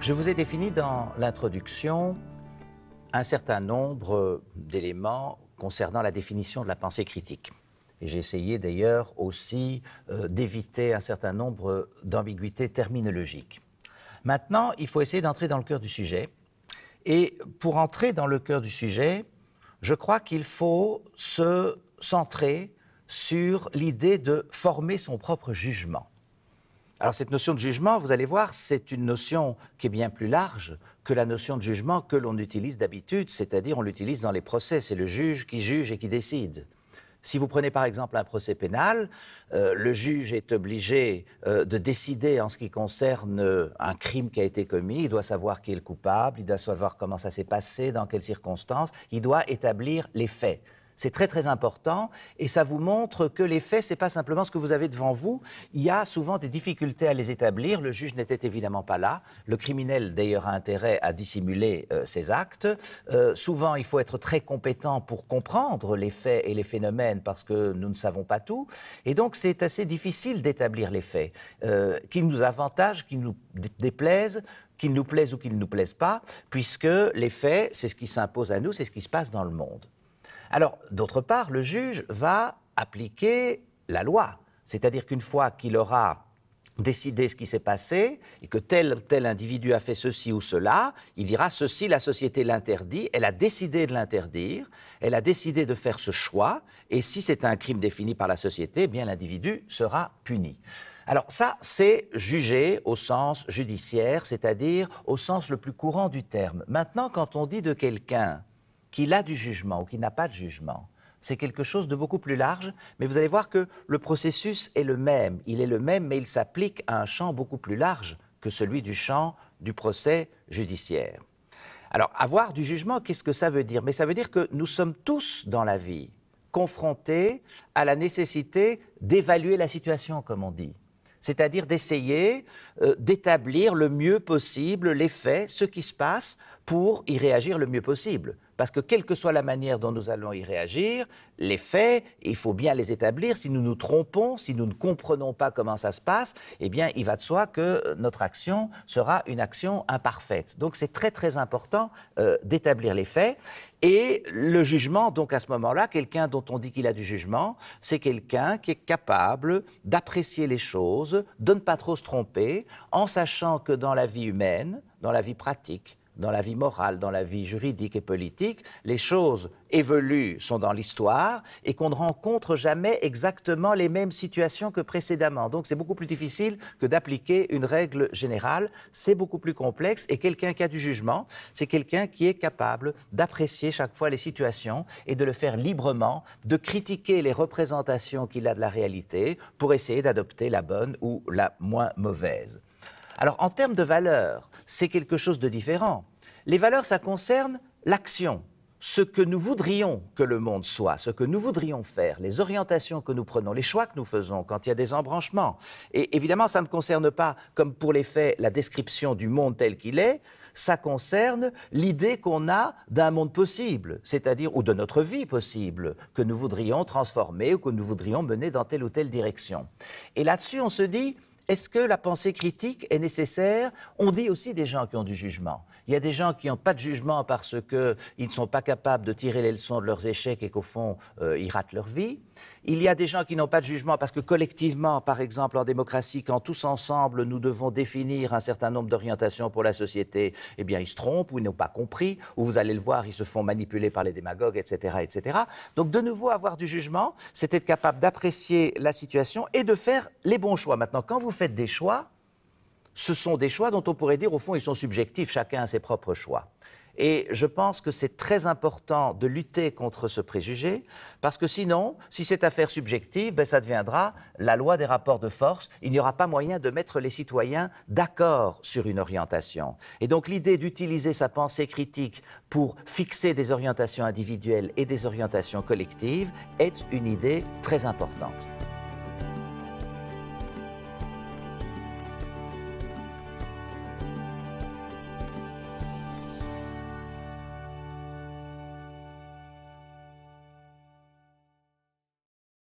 Je vous ai défini dans l'introduction un certain nombre d'éléments concernant la définition de la pensée critique. Et j'ai essayé d'ailleurs aussi d'éviter un certain nombre d'ambiguïtés terminologiques. Maintenant, il faut essayer d'entrer dans le cœur du sujet. Et pour entrer dans le cœur du sujet, je crois qu'il faut se centrer sur l'idée de former son propre jugement. Alors cette notion de jugement, vous allez voir, c'est une notion qui est bien plus large que la notion de jugement que l'on utilise d'habitude, c'est-à-dire on l'utilise dans les procès, c'est le juge qui juge et qui décide. Si vous prenez par exemple un procès pénal, le juge est obligé de décider en ce qui concerne un crime qui a été commis, il doit savoir qui est le coupable, il doit savoir comment ça s'est passé, dans quelles circonstances, il doit établir les faits. C'est très très important et ça vous montre que les faits, ce n'est pas simplement ce que vous avez devant vous. Il y a souvent des difficultés à les établir. Le juge n'était évidemment pas là. Le criminel d'ailleurs a intérêt à dissimuler ses actes. Souvent, il faut être très compétent pour comprendre les faits et les phénomènes parce que nous ne savons pas tout. Et donc, c'est assez difficile d'établir les faits, qu'ils nous avantagent, qu'ils nous déplaisent, qu'ils nous plaisent ou qu'ils ne nous plaisent pas, puisque les faits, c'est ce qui s'impose à nous, c'est ce qui se passe dans le monde. Alors, d'autre part, le juge va appliquer la loi. C'est-à-dire qu'une fois qu'il aura décidé ce qui s'est passé et que tel ou tel individu a fait ceci ou cela, il dira ceci, la société l'interdit, elle a décidé de l'interdire, elle a décidé de faire ce choix, et si c'est un crime défini par la société, eh bien l'individu sera puni. Alors ça, c'est juger au sens judiciaire, c'est-à-dire au sens le plus courant du terme. Maintenant, quand on dit de quelqu'un qu'il a du jugement ou qu'il n'a pas de jugement, c'est quelque chose de beaucoup plus large, mais vous allez voir que le processus est le même. Il est le même, mais il s'applique à un champ beaucoup plus large que celui du champ du procès judiciaire. Alors, avoir du jugement, qu'est-ce que ça veut dire? Mais ça veut dire que nous sommes tous dans la vie confrontés à la nécessité d'évaluer la situation, comme on dit. C'est-à-dire d'essayer d'établir le mieux possible les faits, ce qui se passe, pour y réagir le mieux possible. Parce que quelle que soit la manière dont nous allons y réagir, les faits, il faut bien les établir. Si nous nous trompons, si nous ne comprenons pas comment ça se passe, eh bien, il va de soi que notre action sera une action imparfaite. Donc, c'est très, très important d'établir les faits. Et le jugement, donc à ce moment-là, quelqu'un dont on dit qu'il a du jugement, c'est quelqu'un qui est capable d'apprécier les choses, de ne pas trop se tromper, en sachant que dans la vie humaine, dans la vie pratique, dans la vie morale, dans la vie juridique et politique, les choses évoluent, sont dans l'histoire et qu'on ne rencontre jamais exactement les mêmes situations que précédemment. Donc c'est beaucoup plus difficile que d'appliquer une règle générale, c'est beaucoup plus complexe et quelqu'un qui a du jugement, c'est quelqu'un qui est capable d'apprécier chaque fois les situations et de le faire librement, de critiquer les représentations qu'il a de la réalité pour essayer d'adopter la bonne ou la moins mauvaise. Alors, en termes de valeurs, c'est quelque chose de différent. Les valeurs, ça concerne l'action, ce que nous voudrions que le monde soit, ce que nous voudrions faire, les orientations que nous prenons, les choix que nous faisons quand il y a des embranchements. Et évidemment, ça ne concerne pas, comme pour les faits, la description du monde tel qu'il est, ça concerne l'idée qu'on a d'un monde possible, c'est-à-dire, ou de notre vie possible, que nous voudrions transformer ou que nous voudrions mener dans telle ou telle direction. Et là-dessus, on se dit, est-ce que la pensée critique est nécessaire? On dit aussi des gens qui ont du jugement. Il y a des gens qui n'ont pas de jugement parce qu'ils ne sont pas capables de tirer les leçons de leurs échecs et qu'au fond, ils ratent leur vie. Il y a des gens qui n'ont pas de jugement parce que collectivement, par exemple en démocratie, quand tous ensemble nous devons définir un certain nombre d'orientations pour la société, eh bien ils se trompent ou ils n'ont pas compris, ou vous allez le voir, ils se font manipuler par les démagogues, etc., etc. Donc de nouveau, avoir du jugement, c'est être capable d'apprécier la situation et de faire les bons choix. Maintenant, quand vous faites des choix, ce sont des choix dont on pourrait dire, au fond, ils sont subjectifs, chacun a ses propres choix. Et je pense que c'est très important de lutter contre ce préjugé, parce que sinon, si cette affaire subjective, ben, ça deviendra la loi des rapports de force. Il n'y aura pas moyen de mettre les citoyens d'accord sur une orientation. Et donc l'idée d'utiliser sa pensée critique pour fixer des orientations individuelles et des orientations collectives est une idée très importante.